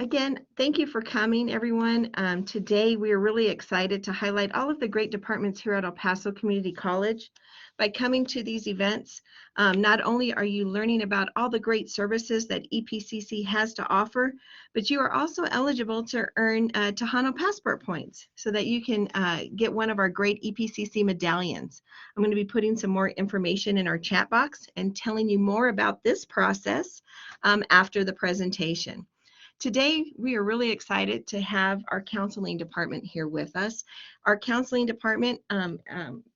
Again, thank you for coming, everyone. Today, we are really excited to highlight all of the great departments here at El Paso Community College. By coming to these events, not only are you learning about all the great services that EPCC has to offer, but you are also eligible to earn Tejano passport points so that you can get one of our great EPCC medallions. I'm going to be putting some more information in our chat box and telling you more about this process after the presentation. Today, we are really excited to have our counseling department here with us. Our counseling department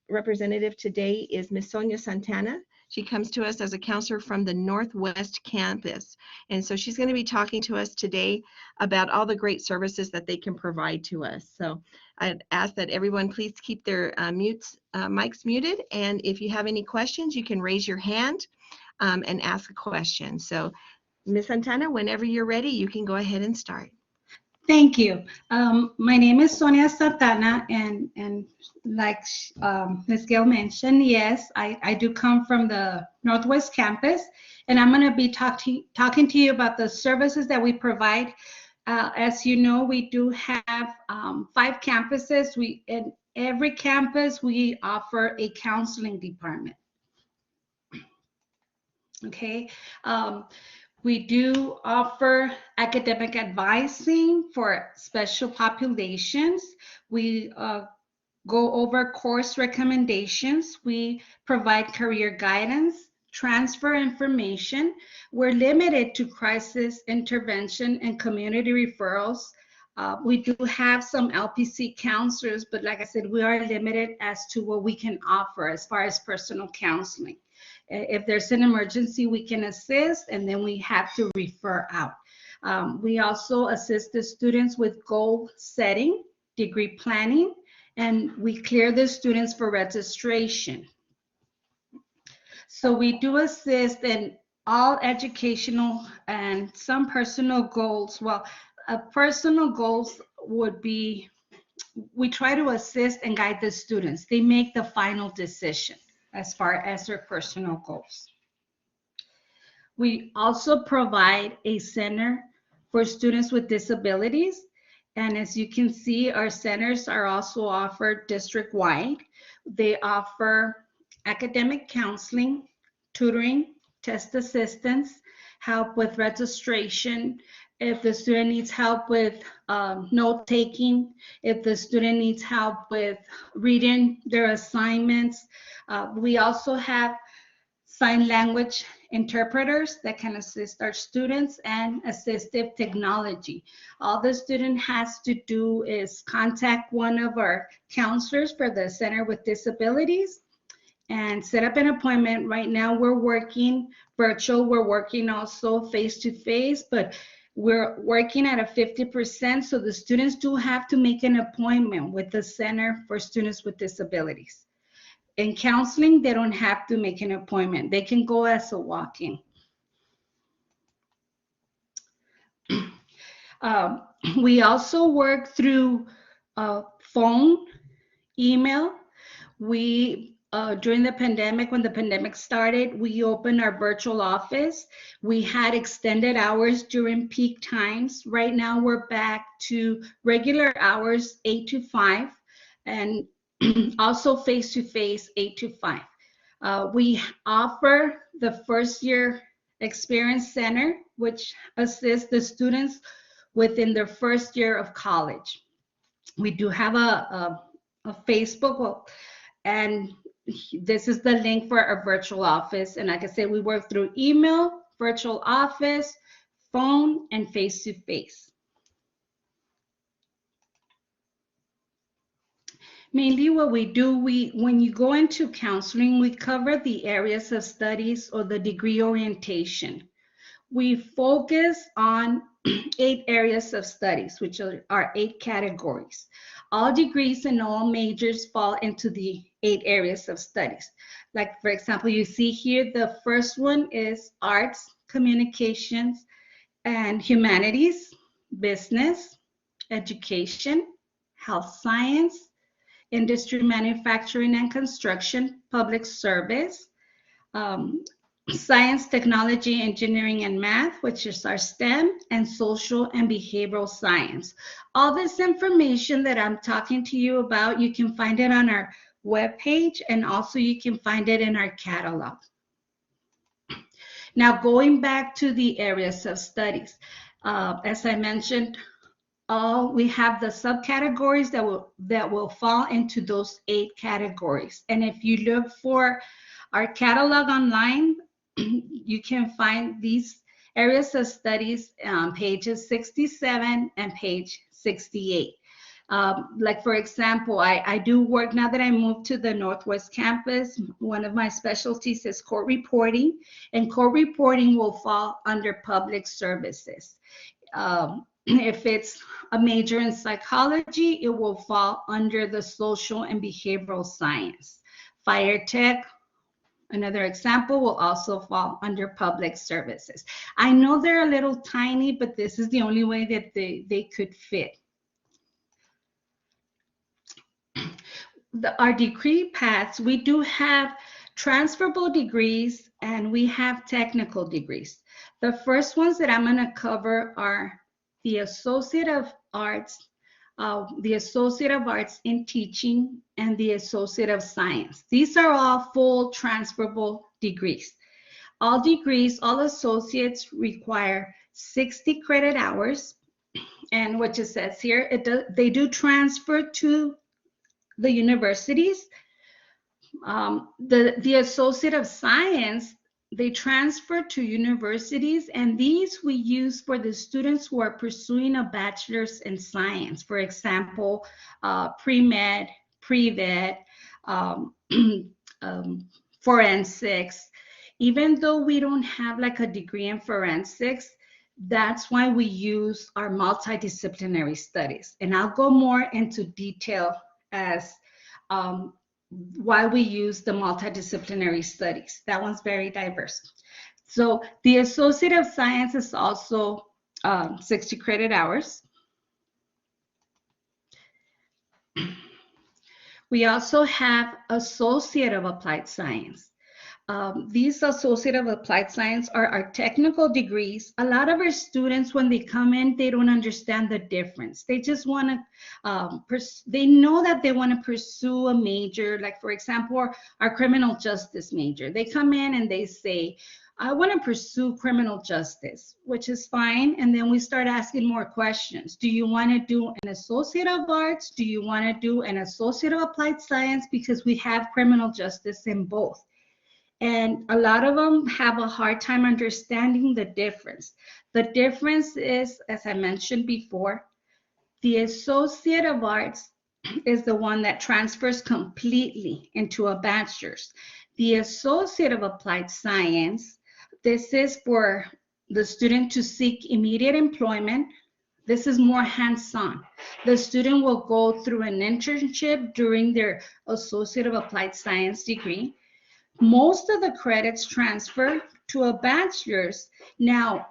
representative today is Ms. Sonia Santana. She comes to us as a counselor from the Northwest Campus. And so she's going to be talking to us today about all the great services that they can provide to us. So I'd ask that everyone please keep their mics muted. And if you have any questions, you can raise your hand and ask a question. So Ms. Santana, whenever you're ready, you can go ahead and start. Thank you. My name is Sonia Santana, and like Ms. Gail mentioned, yes, I do come from the Northwest Campus, and I'm going to be talking to you about the services that we provide. As you know, we do have 5 campuses. In every campus, we offer a counseling department. Okay. We do offer academic advising for special populations. We go over course recommendations. We provide career guidance, transfer information. We're limited to crisis intervention and community referrals. We do have some LPC counselors, but like I said, we are limited as to what we can offer as far as personal counseling. If there's an emergency, we can assist, and then we have to refer out. We also assist the students with goal setting, degree planning, and we clear the students for registration. So we do assist in all educational and some personal goals. Well, personal goals would be, we try to assist and guide the students. They make the final decision as far as their personal goals. We also provide a center for students with disabilities. And as you can see, our centers are also offered district-wide. They offer academic counseling, tutoring, test assistance, help with registration, if the student needs help with note-taking, if the student needs help with reading their assignments. We also have sign language interpreters that can assist our students, and assistive technology. All the student has to do is contact one of our counselors for the Center with Disabilities and set up an appointment. Right now we're working virtual, we're working also face-to-face, but we're working at a 50%, so the students do have to make an appointment with the Center for Students with Disabilities. In counseling, they don't have to make an appointment. They can go as a walk-in. We also work through phone, email. During the pandemic, when the pandemic started, we opened our virtual office. We had extended hours during peak times. Right now, we're back to regular hours, 8 to 5, and also face-to-face, 8 to 5. We offer the first year experience center, which assists the students within their first year of college. We do have a Facebook, and this is the link for our virtual office. And like I said, we work through email, virtual office, phone, and face-to-face. Mainly what we do, when you go into counseling, we cover the areas of studies or the degree orientation. We focus on 8 areas of studies, which are 8 categories. All degrees and all majors fall into the 8 areas of studies. Like, for example, you see here, the first one is arts, communications, and humanities, business, education, health science, industry, manufacturing and construction, public service, science, technology, engineering, and math, which is our STEM, and social and behavioral science. All this information that I'm talking to you about, you can find it on our webpage, and also you can find it in our catalog. Now, going back to the areas of studies, as I mentioned, we have the subcategories that will fall into those 8 categories. And if you look for our catalog online, you can find these areas of studies on pages 67 and page 68. Like, for example, I do work, now that I moved to the Northwest campus, one of my specialties is court reporting, and court reporting will fall under public services. If it's a major in psychology, it will fall under the social and behavioral science. Fire tech, another example, will also fall under public services. I know they're a little tiny, but this is the only way that they could fit. Our degree paths, we do have transferable degrees and we have technical degrees. The first ones that I'm going to cover are the Associate of Arts, the Associate of Arts in Teaching, and the Associate of Science. These are all full transferable degrees. All degrees, all associates require 60 credit hours, and what it says here, they do transfer to the universities. The Associate of Science, they transfer to universities, and these we use for the students who are pursuing a bachelor's in science. For example, pre-med, pre-vet, forensics. Even though we don't have like a degree in forensics, that's why we use our multidisciplinary studies. And I'll go more into detail as why we use the multidisciplinary studies. That one's very diverse. So the Associate of Science is also 60 credit hours. We also have Associate of Applied Science. These Associate of Applied Science are our technical degrees. A lot of our students, when they come in, they don't understand the difference. They just want to, they know that they want to pursue a major, like for example, our criminal justice major. They come in and they say, I want to pursue criminal justice, which is fine. And then we start asking more questions. Do you want to do an Associate of Arts? Do you want to do an Associate of Applied Science? Because we have criminal justice in both. And a lot of them have a hard time understanding the difference. The difference is, as I mentioned before, the Associate of Arts is the one that transfers completely into a bachelor's. The Associate of Applied Science, this is for the student to seek immediate employment. This is more hands-on. The student will go through an internship during their Associate of Applied Science degree. Most of the credits transfer to a bachelor's. Now,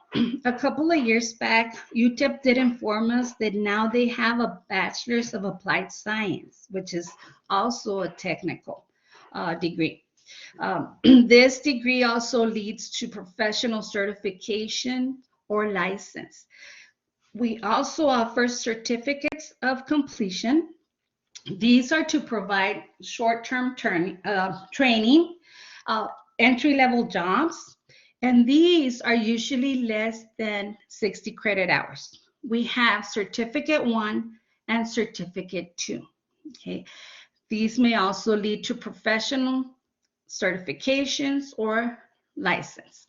a couple of years back, UTEP did inform us that now they have a Bachelor's of Applied Science, which is also a technical degree. This degree also leads to professional certification or license. We also offer certificates of completion. These are to provide short-term training, entry-level jobs, and these are usually less than 60 credit hours. We have Certificate 1 and Certificate 2. Okay, these may also lead to professional certifications or license.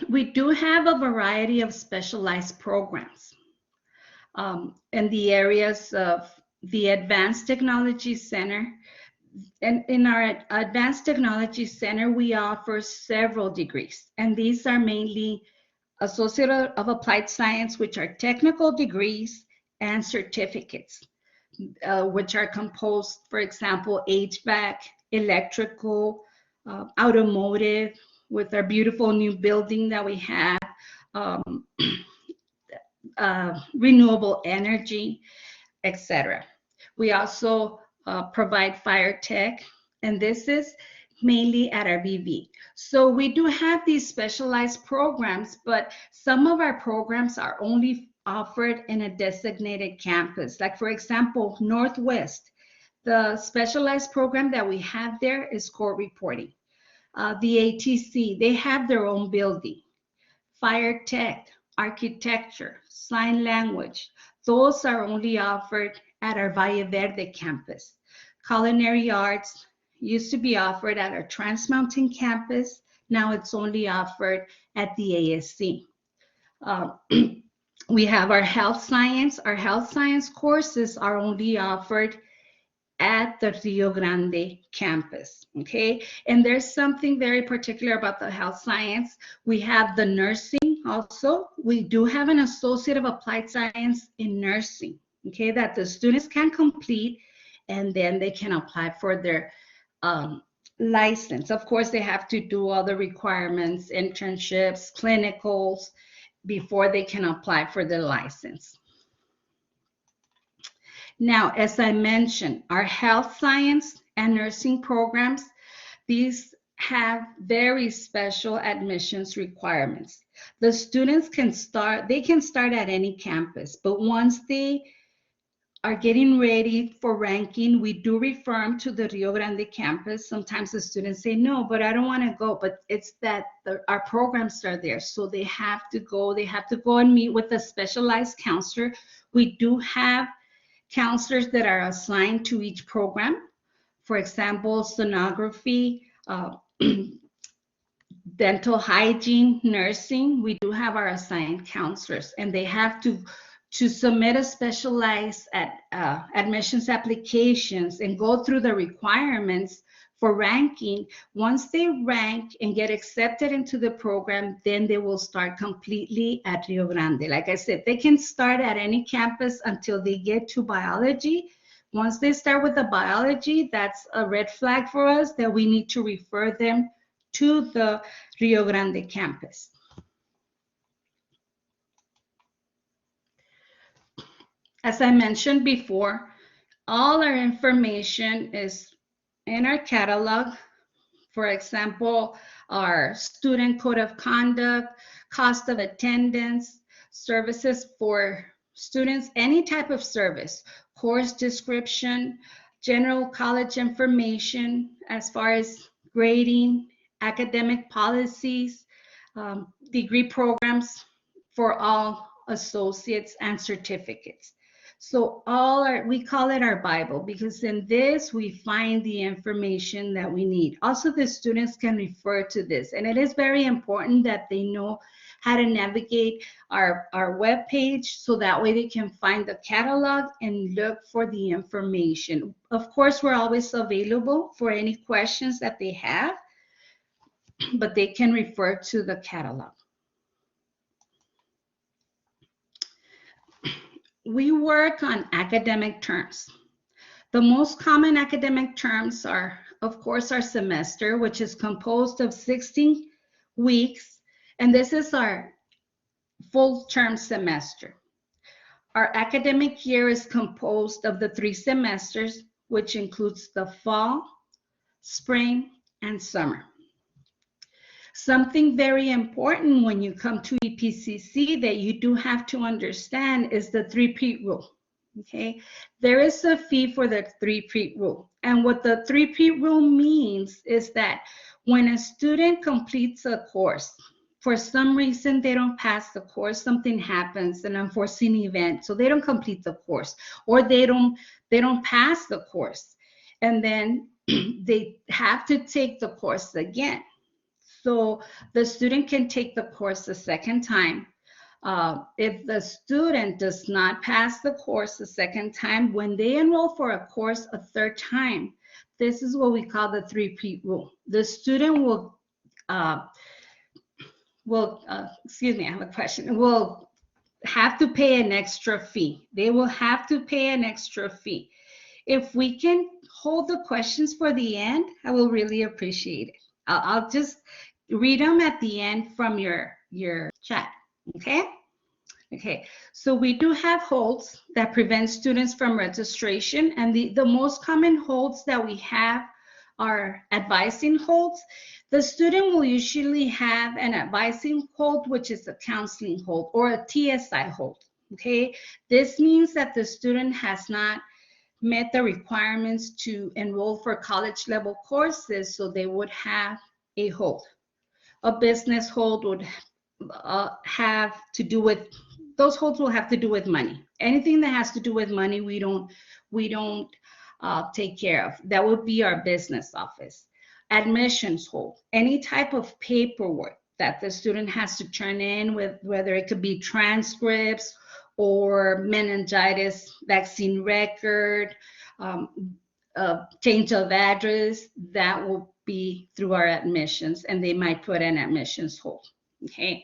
We do have a variety of specialized programs in the areas of the Advanced Technology Center. And in our Advanced Technology Center, we offer several degrees, and these are mainly Associate of Applied Science, which are technical degrees, and certificates, which are composed, for example, HVAC, electrical, automotive, with our beautiful new building that we have, renewable energy, etc. We also provide fire tech, and this is mainly at our BV. So we do have these specialized programs, but some of our programs are only offered in a designated campus. Like for example, Northwest, the specialized program that we have there is court reporting. The ATC, they have their own building. Fire tech, architecture, sign language, those are only offered at our Valle Verde campus. Culinary arts used to be offered at our Trans Mountain campus. Now it's only offered at the ASC. We have our health science. Our health science courses are only offered at the Rio Grande campus, okay? And there's something very particular about the health science. We have the nursing also. We do have an Associate of Applied Science in nursing, okay, that the students can complete, and then they can apply for their license. Of course, they have to do all the requirements, internships, clinicals, before they can apply for the license. Now, as I mentioned, our health science and nursing programs, these have very special admissions requirements. The students can start at any campus, but once they are getting ready for ranking, we do refer them to the Rio Grande campus. Sometimes the students say, no, but I don't want to go, but it's that our programs are there. So they have to go and meet with a specialized counselor. We do have counselors that are assigned to each program. For example, sonography, dental hygiene, nursing, we do have our assigned counselors, and they have to submit a specialized admissions applications and go through the requirements for ranking. Once they rank and get accepted into the program, then they will start completely at Rio Grande. Like I said, they can start at any campus until they get to biology. Once they start with the biology, that's a red flag for us that we need to refer them to the Rio Grande campus. As I mentioned before, all our information is in our catalog. For example, our student code of conduct, cost of attendance, services for students, any type of service, course description, general college information as far as grading, academic policies, degree programs for all associates and certificates. So we call it our Bible, because in this we find the information that we need. Also, the students can refer to this, and it is very important that they know how to navigate our web page, so that way they can find the catalog and look for the information. Of course, we're always available for any questions that they have, but they can refer to the catalog. We work on academic terms. The most common academic terms are, of course, our semester, which is composed of 16 weeks, and this is our full term semester. Our academic year is composed of the 3 semesters, which includes the fall, spring, and summer. Something very important when you come to EPCC that you do have to understand is the Three-Peat Rule, okay? There is a fee for the Three-Peat Rule. And what the Three-Peat Rule means is that when a student completes a course, for some reason they don't pass the course, something happens, an unforeseen event, so they don't complete the course, or they don't pass the course, and then they have to take the course again. So the student can take the course a second time. If the student does not pass the course a second time, when they enroll for a course a third time, this is what we call the Three-Peat Rule. The student will excuse me, I have a question, will have to pay an extra fee. They will have to pay an extra fee. If we can hold the questions for the end, I will really appreciate it. I'll just read them at the end from your chat, okay? Okay, so we do have holds that prevent students from registration, and the most common holds that we have are advising holds. The student will usually have an advising hold, which is a counseling hold or a TSI hold. Okay, this means that the student has not met the requirements to enroll for college level courses, so they would have a hold. A business hold would have to do with, those holds will have to do with money. Anything that has to do with money, we don't take care of. That would be our business office. Admissions hold, any type of paperwork that the student has to turn in, with whether it could be transcripts or meningitis vaccine record, change of address, that will be through our admissions, and they might put an admissions hold. Okay,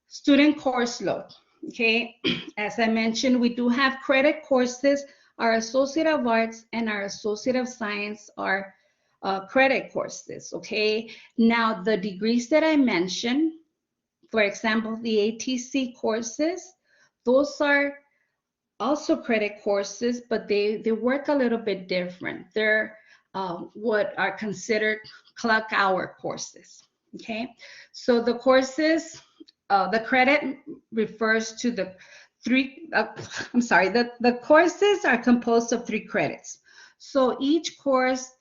student course load. Okay, as I mentioned, we do have credit courses. Our Associate of Arts and our Associate of Science are credit courses. Okay, now the degrees that I mentioned, for example, the ATC courses, those are also credit courses, but they work a little bit different. They're what are considered clock hour courses. Okay, so the courses, the credit refers to the the courses are composed of 3 credits. So each course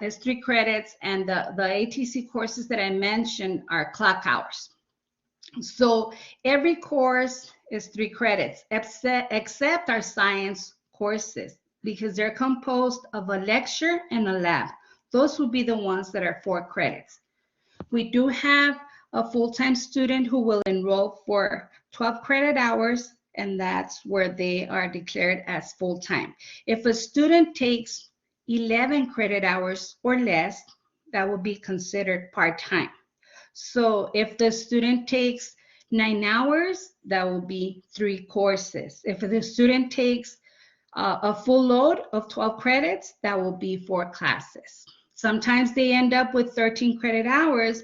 is 3 credits, and the ATC courses that I mentioned are clock hours. So every course is 3 credits, except our science courses, because they're composed of a lecture and a lab. Those would be the ones that are 4 credits. We do have a full-time student who will enroll for 12 credit hours, and that's where they are declared as full-time. If a student takes 11 credit hours or less, that will be considered part-time. So if the student takes 9 hours, that will be 3 courses. If the student takes a full load of 12 credits, that will be 4 classes. Sometimes they end up with 13 credit hours,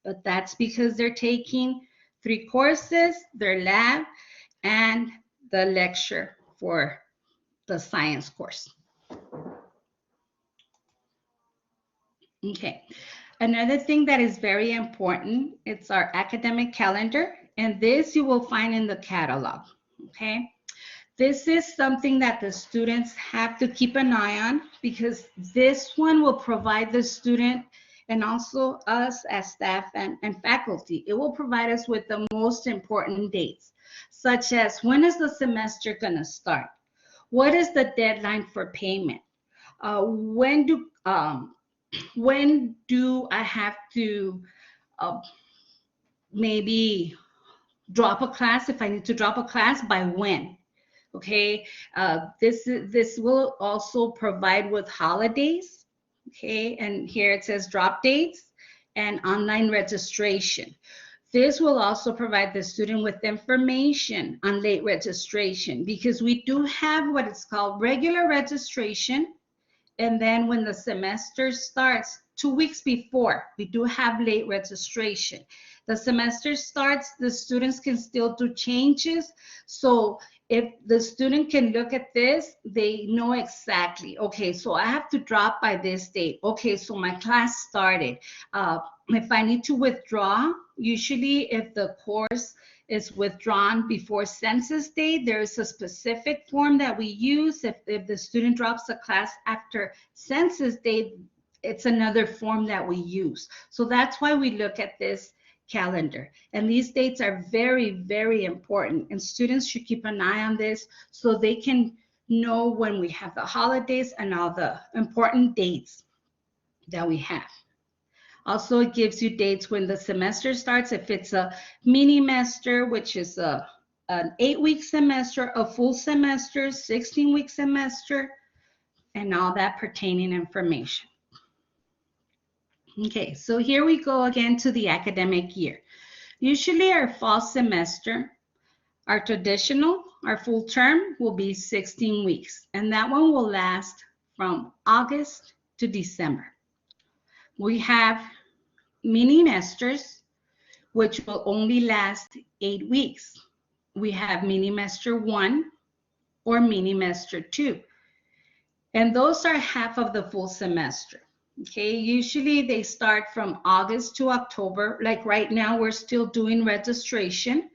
but that's because they're taking 3 courses, their lab, and the lecture for the science course. Okay. Another thing that is very important, it's our academic calendar, and this you will find in the catalog. Okay. This is something that the students have to keep an eye on, because this one will provide the student and also us as staff and faculty. It will provide us with the most important dates, such as when is the semester going to start? What is the deadline for payment? When do I have to maybe drop a class? If I need to drop a class, by when? Okay, this will also provide with holidays. Okay, and here it says drop dates and online registration. This will also provide the student with information on late registration, because we do have what is called regular registration. And then when the semester starts, 2 weeks before, we do have late registration. The semester starts, the students can still do changes. So if the student can look at this, they know exactly, okay, so I have to drop by this date. Okay, so my class started. If I need to withdraw, usually if the course is withdrawn before census day, there is a specific form that we use. If the student drops a class after census day, it's another form that we use. So that's why we look at this calendar. And these dates are very, very important. And students should keep an eye on this so they can know when we have the holidays and all the important dates that we have. Also, it gives you dates when the semester starts. If it's a mini-mester, which is an 8-week semester, a full semester, 16-week semester, and all that pertaining information. Okay, so here we go again to the academic year. Usually our fall semester, our traditional, our full term will be 16 weeks, and that one will last from August to December. We have mini-mesters, which will only last 8 weeks. we have mini-master 1 or mini-master 2. And those are half of the full semester. Okay, usually they start from August to October. Like right now, we're still doing registration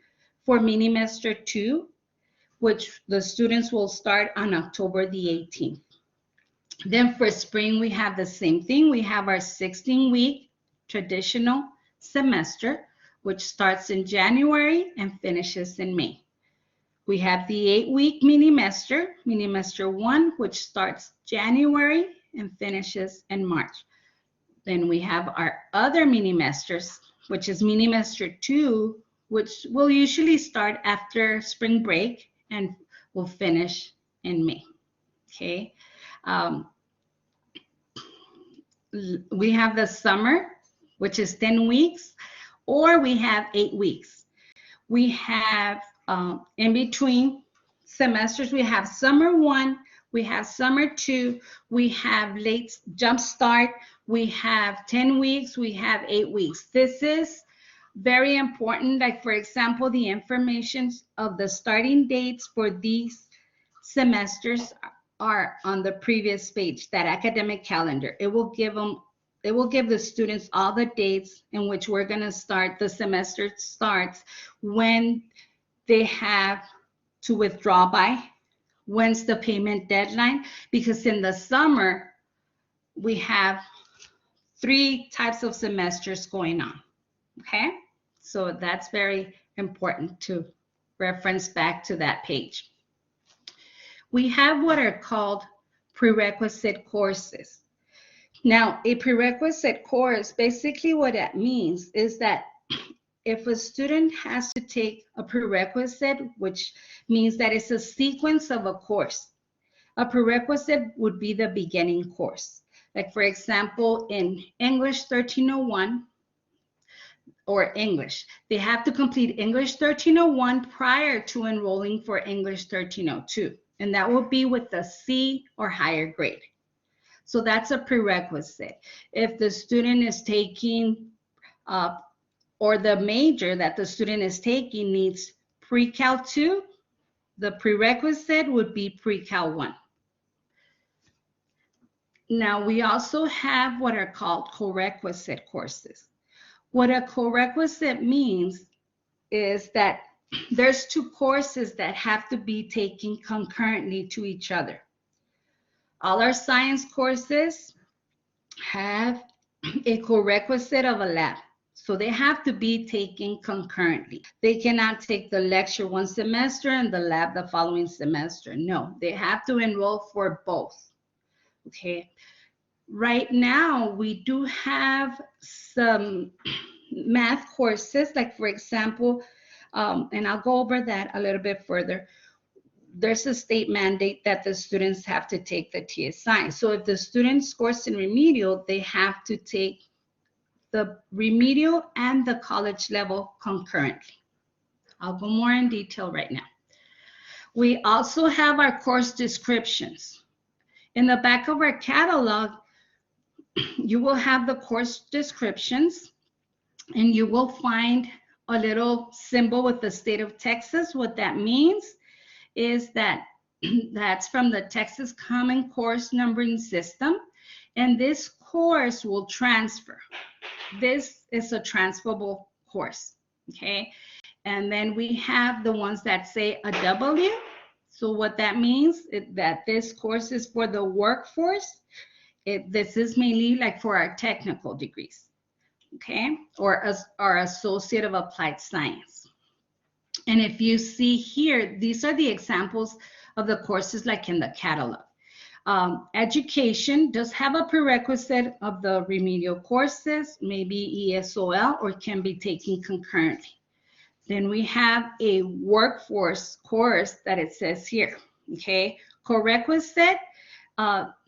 for mini-master 2, which the students will start on October the 18th. Then for spring, we have the same thing. We have our 16-week traditional semester, which starts in January and finishes in May. We have the 8-week mini-master 1, which starts January and finishes in March. Then we have our other mini-masters, which is mini-master 2, which will usually start after spring break and will finish in May. Okay. We have the summer, which is 10 weeks, or we have 8 weeks. We have in between semesters, we have summer 1, we have summer 2, we have late jump start, we have 10 weeks, we have 8 weeks. This is very important. Like for example, the information of the starting dates for these semesters are on the previous page, that academic calendar. It will give the students all the dates in which we're going to start. The semester starts, when they have to withdraw by, when's the payment deadline, because in the summer we have 3 types of semesters going on. Okay, so that's very important to reference back to that page. We have what are called prerequisite courses. Now, a prerequisite course, basically what that means is that if a student has to take a prerequisite, which means that it's a sequence of a course, a prerequisite would be the beginning course. Like for example, in English 1301 or English, they have to complete English 1301 prior to enrolling for English 1302. And that will be with the C or higher grade. So that's a prerequisite. If the student is taking or the major that the student is taking needs Pre-Cal 2, the prerequisite would be Pre-Cal 1. Now, we also have what are called co-requisite courses. What a co-requisite means is that there's 2 courses that have to be taken concurrently to each other. All our science courses have a co-requisite of a lab. So they have to be taken concurrently. They cannot take the lecture one semester and the lab the following semester. No, they have to enroll for both. Okay. Right now, we do have some math courses, like for example, and I'll go over that a little bit further. There's a state mandate that the students have to take the TSI. So if the student scores in remedial, they have to take the remedial and the college level concurrently. I'll go more in detail right now. We also have our course descriptions. In the back of our catalog, you will have the course descriptions, and you will find a little symbol with the state of Texas. What that means is that that's from the Texas Common Course Numbering System, and this course will transfer. This is a transferable course, okay? And then we have the ones that say a W. So what that means is that this course is for the workforce. This is mainly like for our technical degrees, okay? Or as our Associate of Applied Science. And if you see here, these are the examples of the courses like in the catalog. Education does have a prerequisite of the remedial courses, maybe ESOL, or can be taken concurrently. Then we have a workforce course that it says here, okay? Co-requisite,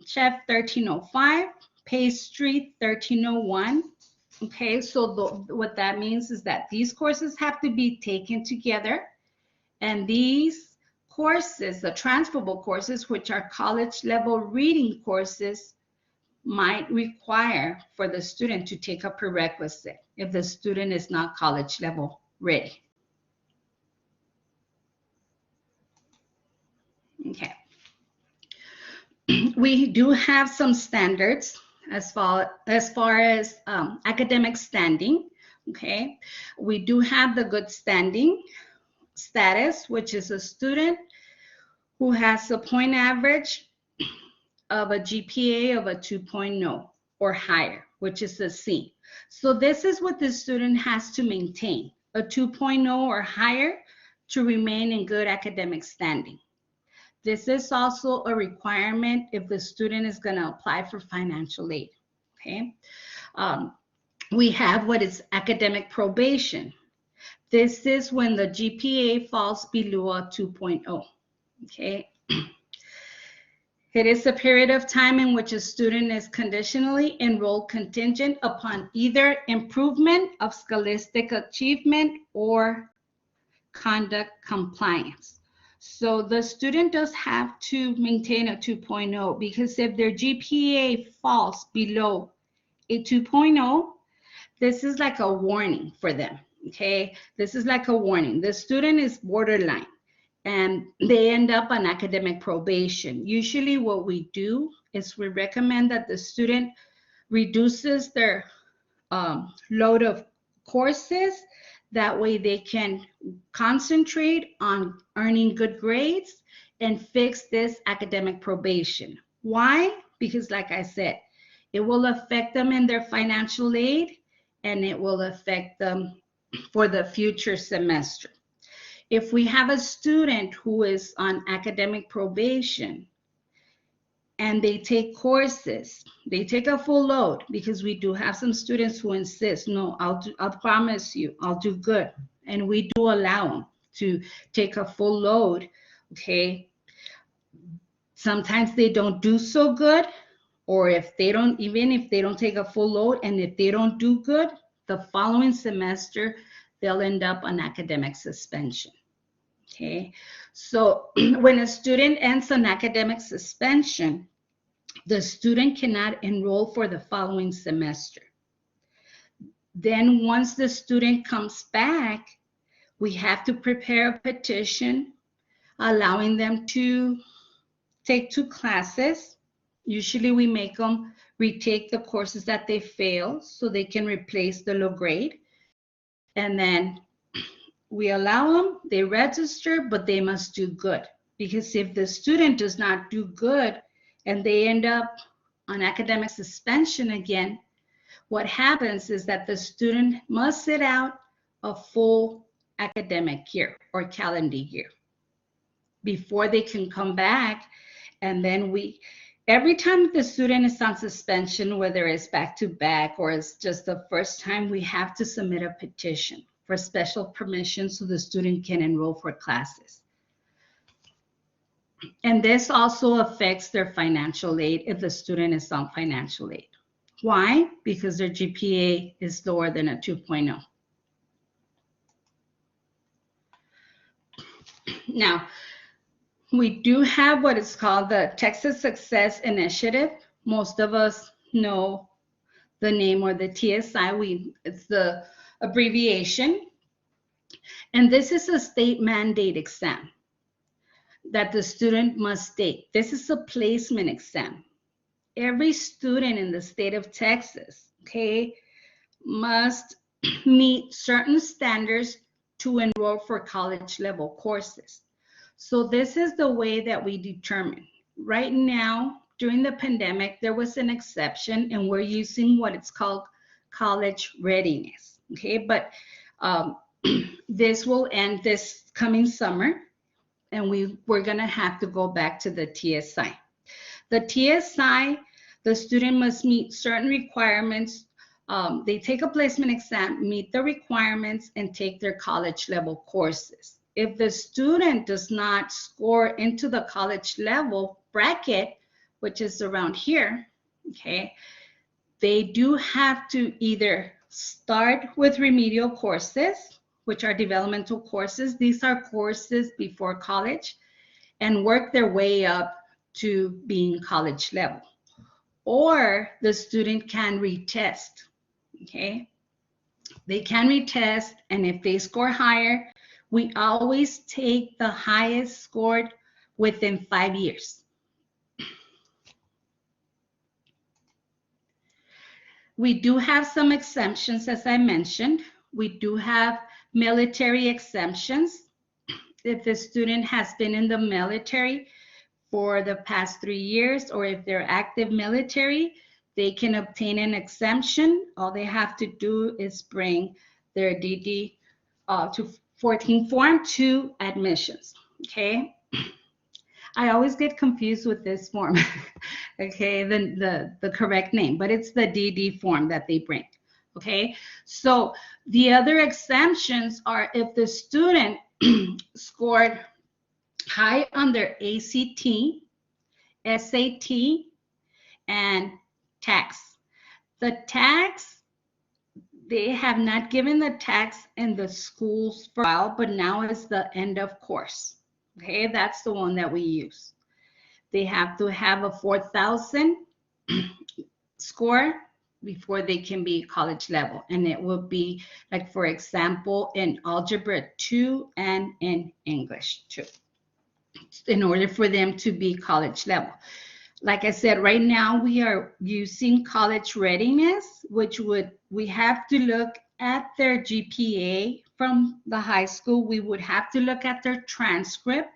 Chef 1305, Pastry 1301. Okay, so what that means is that these courses have to be taken together, and these courses, the transferable courses, which are college level reading courses, might require for the student to take a prerequisite if the student is not college level ready. Okay. We do have some standards as far as academic standing. Okay. We do have the good standing status, which is a student who has a point average of a GPA of a 2.0 or higher, which is a C. So this is what the student has to maintain, a 2.0 or higher to remain in good academic standing. This is also a requirement if the student is going to apply for financial aid. Okay. We have what is academic probation. This is when the GPA falls below a 2.0. Okay. It is a period of time in which a student is conditionally enrolled contingent upon either improvement of scholastic achievement or conduct compliance. So the student does have to maintain a 2.0 because if their GPA falls below a 2.0, this is like a warning for them, okay? This is like a warning. The student is borderline and they end up on academic probation. Usually what we do is we recommend that the student reduces their load of courses. That way they can concentrate on earning good grades and fix this academic probation. Why? Because like I said, it will affect them in their financial aid and it will affect them for the future semester. If we have a student who is on academic probation and they take courses, they take a full load, because we do have some students who insist, no, I'll promise you, I'll do good. And we do allow them to take a full load, okay? Sometimes they don't do so good, or if they don't, even if they don't take a full load and if they don't do good, the following semester, they'll end up on academic suspension, okay? So when a student ends on academic suspension, the student cannot enroll for the following semester. Then once the student comes back, we have to prepare a petition allowing them to take 2 classes. Usually we make them retake the courses that they fail so they can replace the low grade. And then we allow them, they register, but they must do good. Because if the student does not do good and they end up on academic suspension again, what happens is that the student must sit out a full academic year or calendar year before they can come back. And then every time the student is on suspension, whether it's back to back or it's just the first time, we have to submit a petition for special permission so the student can enroll for classes. And this also affects their financial aid if the student is on financial aid. Why? Because their GPA is lower than a 2.0. Now, we do have what is called the Texas Success Initiative. Most of us know the name, or the TSI. It's the abbreviation. And this is a state mandate exam that the student must take. This is a placement exam. Every student in the state of Texas, okay, must meet certain standards to enroll for college level courses. So this is the way that we determine. Right now, during the pandemic, there was an exception and we're using what it's called college readiness, okay? But this will end this coming summer and we're gonna have to go back to the TSI. The TSI, the student must meet certain requirements. They take a placement exam, meet the requirements, and take their college level courses. If the student does not score into the college level bracket, which is around here, okay, they do have to either start with remedial courses, which are developmental courses. These are courses before college, and work their way up to being college level. Or the student can retest, okay? They can retest, and if they score higher, we always take the highest scored within 5 years. We do have some exemptions, as I mentioned. We do have military exemptions. If the student has been in the military for the past 3 years, or if they're active military, they can obtain an exemption. All they have to do is bring their DD to 14 form to admissions, okay? I always get confused with this form, okay, the correct name, but it's the DD form that they bring, okay? So the other exemptions are if the student scored high on their ACT, SAT, and tax. The tax, they have not given the tax in the schools for a while, but now is the end of course. Okay, that's the one that we use. They have to have a 4,000 score before they can be college level. And it will be like, for example, in Algebra 2 and in English 2, in order for them to be college level. Like I said, right now we are using college readiness, which we have to look at their GPA from the high school. We would have to look at their transcript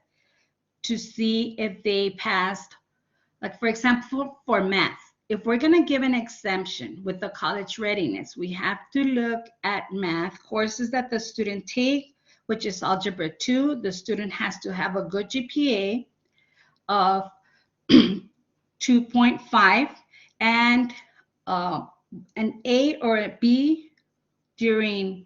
to see if they passed, like for example, for math. If we're going to give an exemption with the college readiness, we have to look at math courses that the student take, which is Algebra 2. The student has to have a good GPA of 2.5 and an A or a B during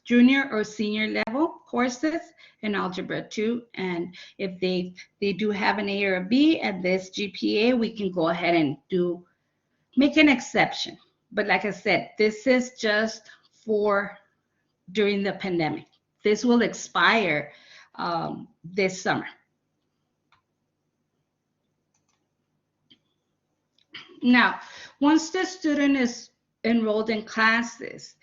junior or senior level courses in Algebra 2. And if they do have an A or a B at this GPA, we can go ahead and make an exception. But like I said, this is just for during the pandemic. This will expire this summer. Now, once the student is enrolled in classes,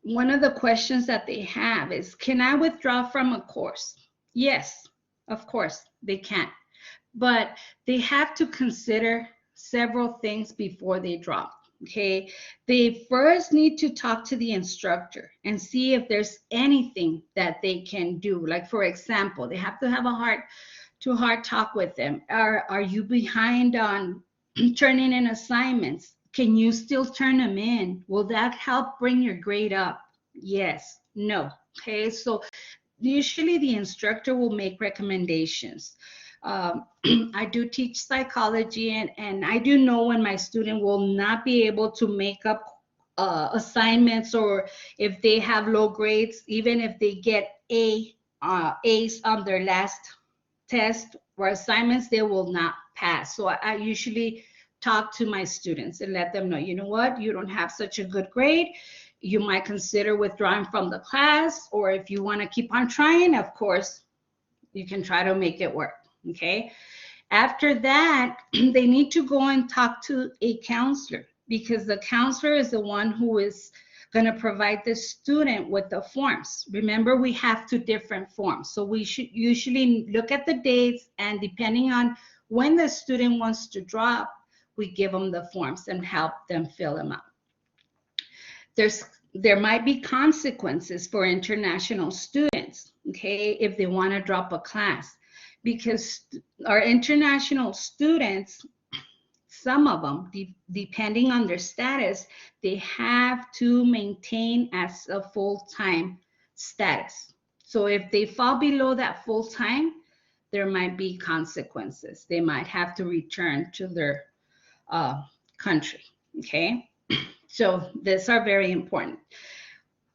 one of the questions that they have is, can I withdraw from a course? Yes, of course, they can. But they have to consider several things before they drop, okay? They first need to talk to the instructor and see if there's anything that they can do. Like, for example, they have to have a heart-to-heart talk with them. Are you behind on turning in assignments? Can you still turn them in? Will that help bring your grade up? Yes, no. Okay, so usually the instructor will make recommendations. I do teach psychology, and I do know when my student will not be able to make up assignments, or if they have low grades, even if they get A's on their last test or assignments, they will not pass. So I usually talk to my students and let them know, you know what, you don't have such a good grade. You might consider withdrawing from the class, or if you want to keep on trying, of course, you can try to make it work, okay? After that, they need to go and talk to a counselor, because the counselor is the one who is going to provide the student with the forms. Remember, we have 2 different forms. So we should usually look at the dates, and depending on when the student wants to drop, we give them the forms and help them fill them out. There might be consequences for international students, okay, if they want to drop a class, because our international students, some of them, depending on their status, they have to maintain as a full-time status. So if they fall below that full-time, there might be consequences. They might have to return to their country, okay? So these are very important.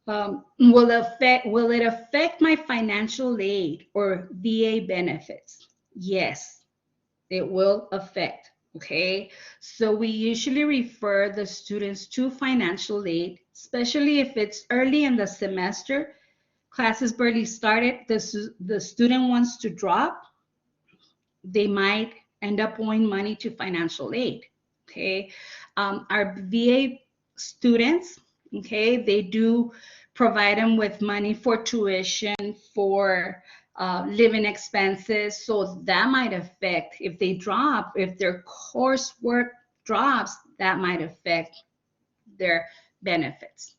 Will it affect my financial aid or VA benefits? Yes, it will affect, okay? So we usually refer the students to financial aid, especially if it's early in the semester, classes barely started, the student wants to drop, they might end up owing money to financial aid, okay? Our VA students, okay, they do provide them with money for tuition, for living expenses. So that might affect, if they drop, if their coursework drops, that might affect their benefits.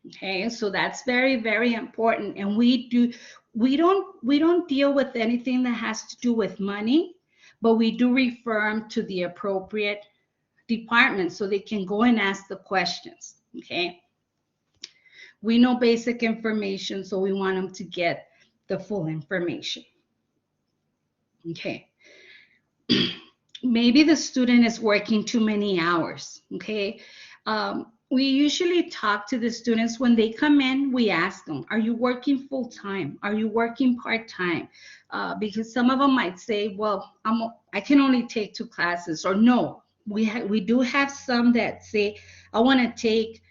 Okay, so that's very, very important. And we don't deal with anything that has to do with money, but we do refer them to the appropriate department so they can go and ask the questions. Okay, we know basic information, so we want them to get the full information. Okay. Maybe the student is working too many hours. Okay. We usually talk to the students when they come in. We ask them, are you working full time? Are you working part time? Because some of them might say, well, I can only take 2 classes, or no. We do have some that say, I want to take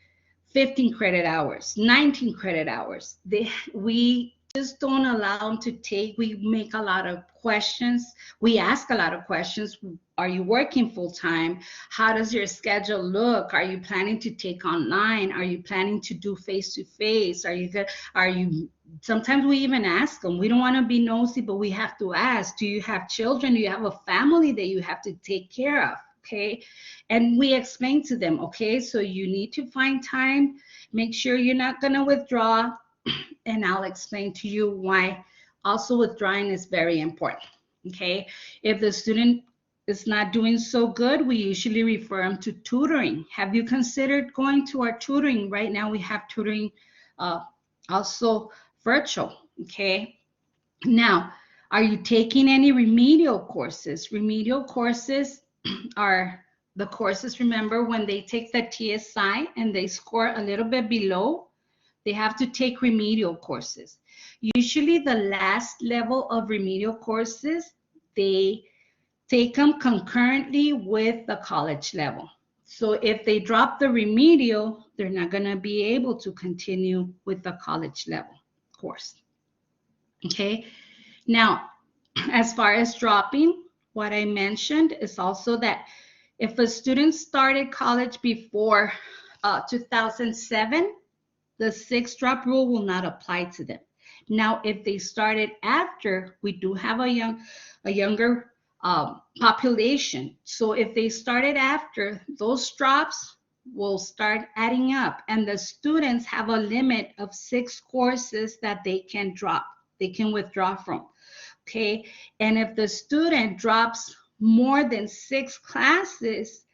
15 credit hours, 19 credit hours. We just don't allow them to take. We make a lot of questions. We ask a lot of questions. Are you working full time? How does your schedule look? Are you planning to take online? Are you planning to do face-to-face? Sometimes we even ask them. We don't want to be nosy, but we have to ask, do you have children? Do you have a family that you have to take care of? Okay. And we explain to them, okay, so you need to find time, make sure you're not going to withdraw. And I'll explain to you why also withdrawing is very important. Okay. If the student is not doing so good, we usually refer them to tutoring. Have you considered going to our tutoring? Right now we have tutoring also virtual. Okay. Now, are you taking any remedial courses? Remedial courses are the courses, remember, when they take the TSI and they score a little bit below, they have to take remedial courses. Usually the last level of remedial courses, they take them concurrently with the college level. So if they drop the remedial, they're not going to be able to continue with the college level course. Okay. Now, as far as dropping, what I mentioned is also that if a student started college before 2007, the 6 drop rule will not apply to them. Now, if they started after, we do have a younger population. So if they started after, those drops will start adding up, and the students have a limit of 6 courses that they can drop, they can withdraw from. Okay, and if the student drops more than 6 classes,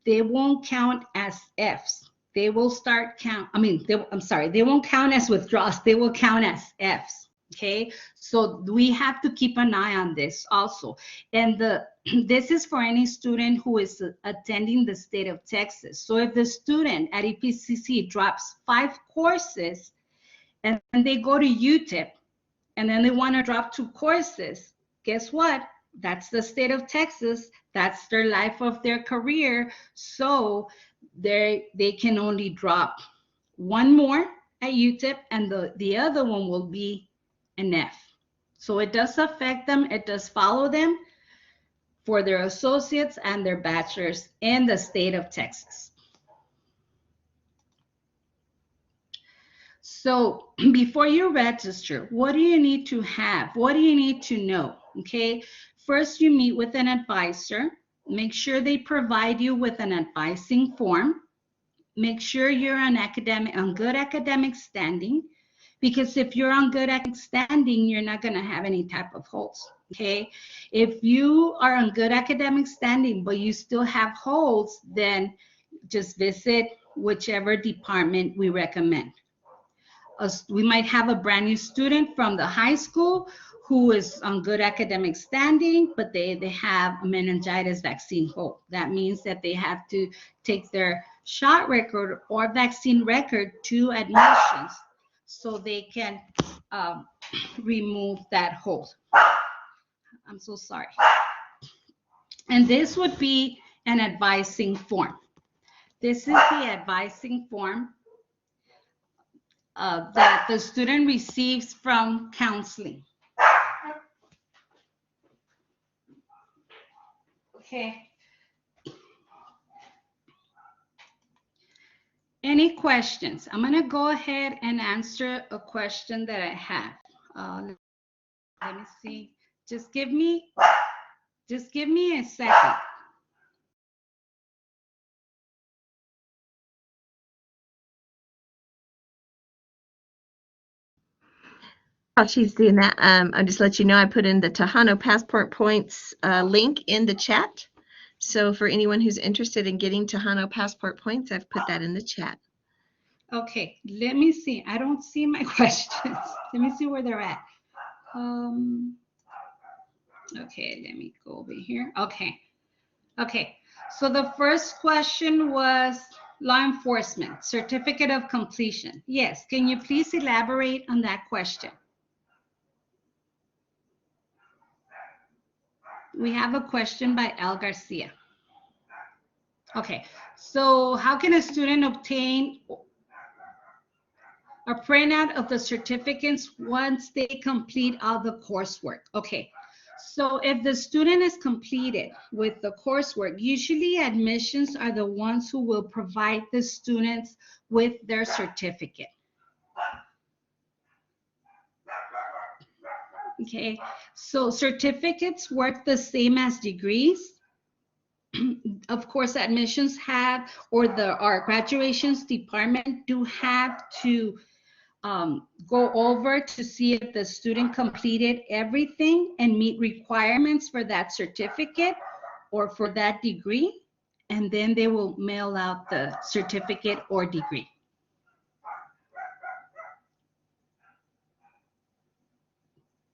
they won't count as Fs. They will start count, they won't count as withdrawals, they will count as Fs. Okay, so we have to keep an eye on this also. And this is for any student who is attending the state of Texas. So if the student at EPCC drops 5 courses and they go to UTEP, and then they want to drop 2 courses, guess what? That's the state of Texas. That's their life of their career. So they can only drop 1 more at UTEP, and the other one will be an F. So it does affect them. It does follow them for their associates and their bachelors in the state of Texas. So before you register, what do you need to have? What do you need to know? Okay, first you meet with an advisor. Make sure they provide you with an advising form. Make sure you're on good academic standing, because if you're on good academic standing, you're not going to have any type of holds. Okay, if you are on good academic standing but you still have holds, then just visit whichever department we recommend. We might have a brand new student from the high school who is on good academic standing, but they have a meningitis vaccine hold. That means that they have to take their shot record or vaccine record to admissions so they can remove that hold. I'm so sorry. And this would be an advising form. This is the advising form that the student receives from counseling. Okay. Any questions? I'm going to go ahead and answer a question that I have. Let me see. Just give me a second. While she's doing that, I'll just let you know I put in the Tejano Passport Points link in the chat. So for anyone who's interested in getting Tejano Passport Points, I've put that in the chat. Okay, let me see. I don't see my questions. Let me see where they're at. Okay, let me go over here. Okay. So the first question was law enforcement, certificate of completion. Yes, can you please elaborate on that question? We have a question by Al Garcia. Okay, so how can a student obtain a printout of the certificates once they complete all the coursework? Okay, so if the student is completed with the coursework, usually admissions are the ones who will provide the students with their certificate. Okay, so certificates work the same as degrees. Of course, admissions have, or our graduations department do have to go over to see if the student completed everything and meet requirements for that certificate or for that degree, and then they will mail out the certificate or degree.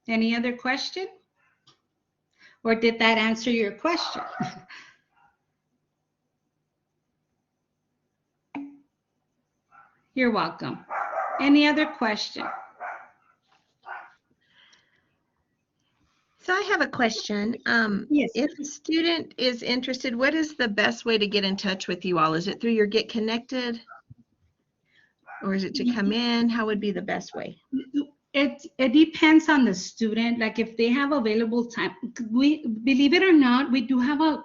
Any other question? Or did that answer your question? You're welcome. Any other question? So I have a question. Yes. If a student is interested, what is the best way to get in touch with you all? Is it through your Get Connected? Or is it to come in? How would be the best way? It depends on the student. Like if they have available time, we, believe it or not, we have a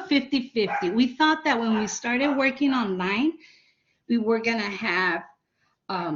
50-50. We thought that when we started working online, we were gonna have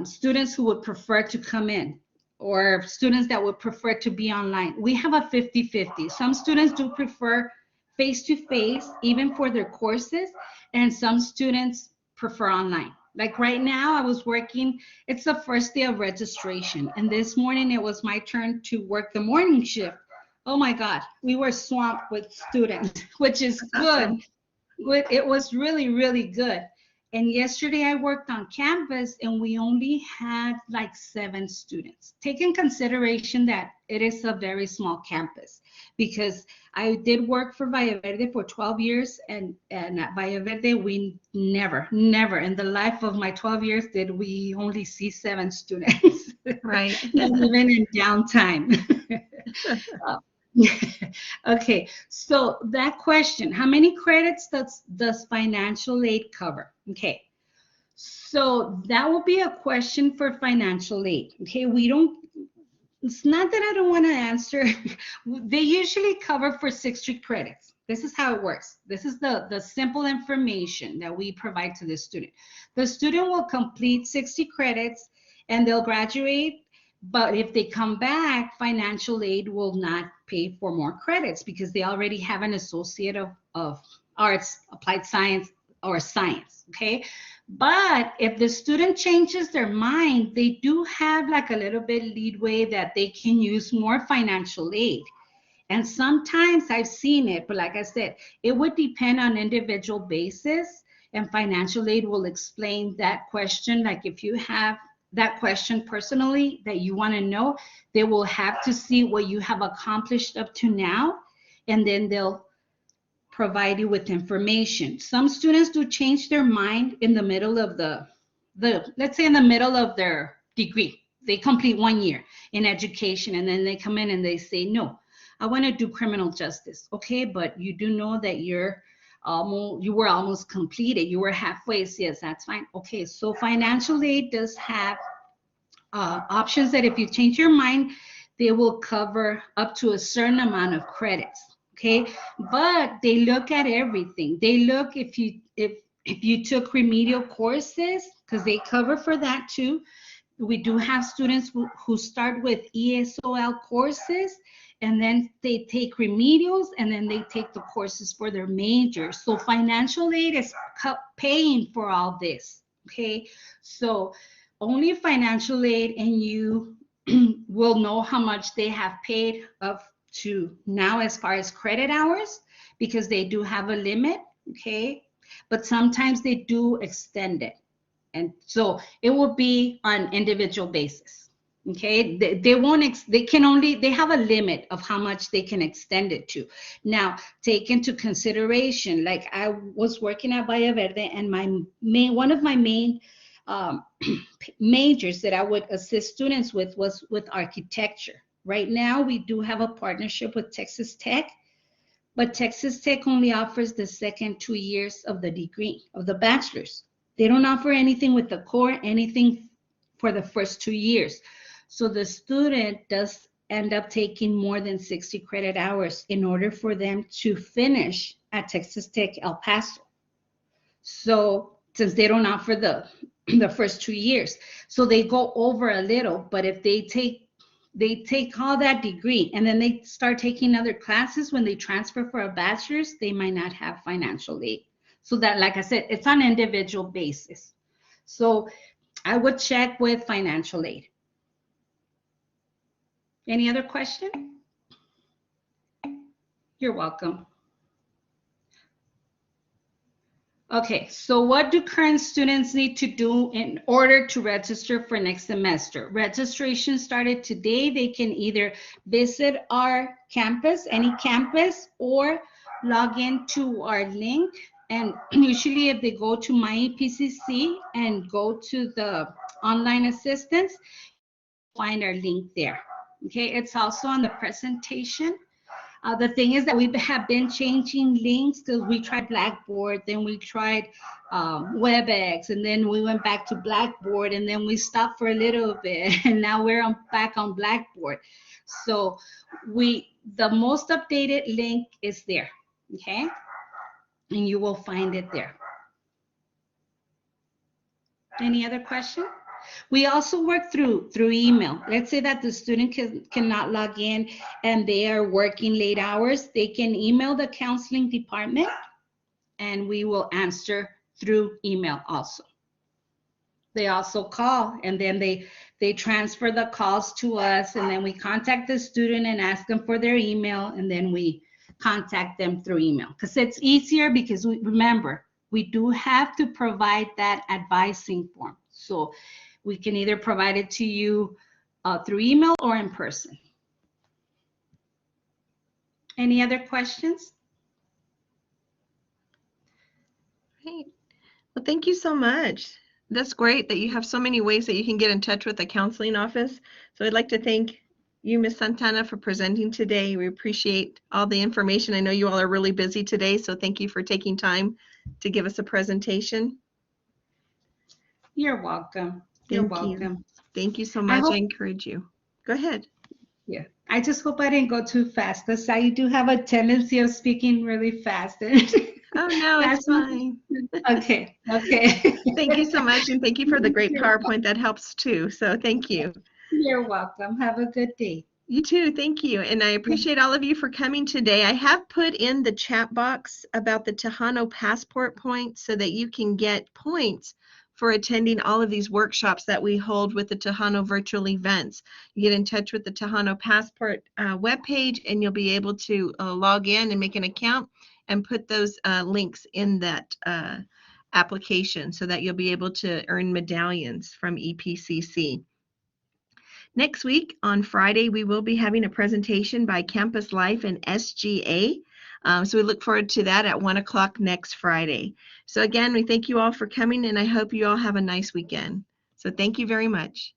students who would prefer to come in or students that would prefer to be online. We have a 50-50. Some students do prefer face-to-face, even for their courses, and some students prefer online. Like right now, I was working, it's the first day of registration, and this morning it was my turn to work the morning shift. Oh my God, we were swamped with students, which is good. Awesome. It was really, really good. And yesterday I worked on campus and we only had like 7 students. Take in consideration that it is a very small campus, because I did work for Valle Verde for 12 years, and at Valle Verde we never in the life of my 12 years did we only see 7 students. Right. Not even in downtime. Okay, so that question, how many credits does financial aid cover? Okay, so that will be a question for financial aid. Okay, it's not that I don't want to answer. They usually cover for 60 credits. This is how it works. This is the simple information that we provide to the student. The student will complete 60 credits and they'll graduate. But if they come back, financial aid will not pay for more credits because they already have an associate of arts, applied science, or science, okay? But if the student changes their mind, they do have like a little bit leeway that they can use more financial aid. And sometimes I've seen it, but like I said, it would depend on individual basis, and financial aid will explain that question. Like if you have that question personally that you want to know, they will have to see what you have accomplished up to now, and then they'll provide you with information. Some students do change their mind in the middle of let's say in the middle of their degree. They complete 1 year in education and then they come in and they say, no, I want to do criminal justice. Okay, but you do know that you were almost completed. You were halfway. Yes, that's fine. Okay, so financial aid does have options that if you change your mind, they will cover up to a certain amount of credits. Okay, but they look at everything. They look if you took remedial courses, because they cover for that too. we do have students who start with ESOL courses, and then they take remedials, and then they take the courses for their majors. So financial aid is paying for all this, okay? So only financial aid and you will know how much they have paid up to now as far as credit hours, because they do have a limit, okay? But sometimes they do extend it. And so it will be on individual basis. Okay, they won't, they can only, they have a limit of how much they can extend it to. Now, take into consideration, like I was working at Valle Verde, and one of my main majors that I would assist students with was with architecture. Right now, we do have a partnership with Texas Tech, but Texas Tech only offers the second 2 years of the degree, of the bachelor's. They don't offer anything with the core, anything for the first 2 years. So the student does end up taking more than 60 credit hours in order for them to finish at Texas Tech El Paso. So since they don't offer the first 2 years, so they go over a little. But if they take all that degree and then they start taking other classes, when they transfer for a bachelor's, they might not have financial aid. So that, like I said, it's on an individual basis. So I would check with financial aid. Any other question? You're welcome. Okay, so what do current students need to do in order to register for next semester? Registration started today. They can either visit our campus, any campus, or log into our link. And usually if they go to My EPCC and go to the online assistance, find our link there. Okay, it's also on the presentation. The thing is that we have been changing links, because we tried Blackboard, then we tried WebEx, and then we went back to Blackboard, and then we stopped for a little bit, and now we're back on Blackboard. So the most updated link is there, okay? And you will find it there. Any other question? We also work through email. Let's say that the student cannot log in and they are working late hours. They can email the counseling department and we will answer through email also. They also call, and then they transfer the calls to us, and then we contact the student and ask them for their email, and then we contact them through email, because it's easier, because remember, we do have to provide that advising form. So we can either provide it to you through email or in person. Any other questions? Great. Well, thank you so much. That's great that you have so many ways that you can get in touch with the counseling office. So I'd like to thank you, Ms. Santana, for presenting today. We appreciate all the information. I know you all are really busy today, so thank you for taking time to give us a presentation. You're welcome. You're welcome. Thank you so much. I encourage you. Go ahead. Yeah, I just hope I didn't go too fast, because I do have a tendency of speaking really fast. Oh, no, it's fine. Okay. Thank you so much, and thank you for the great PowerPoint. That helps too, so thank you. You're welcome. Have a good day. You too, thank you. And I appreciate all of you for coming today. I have put in the chat box about the Tejano Passport points so that you can get points for attending all of these workshops that we hold with the Tejano virtual events. You get in touch with the Tejano Passport webpage, and you'll be able to log in and make an account and put those links in that application so that you'll be able to earn medallions from EPCC. Next week on Friday, we will be having a presentation by Campus Life and SGA. So we look forward to that at 1 o'clock next Friday. So again, we thank you all for coming, and I hope you all have a nice weekend. So thank you very much.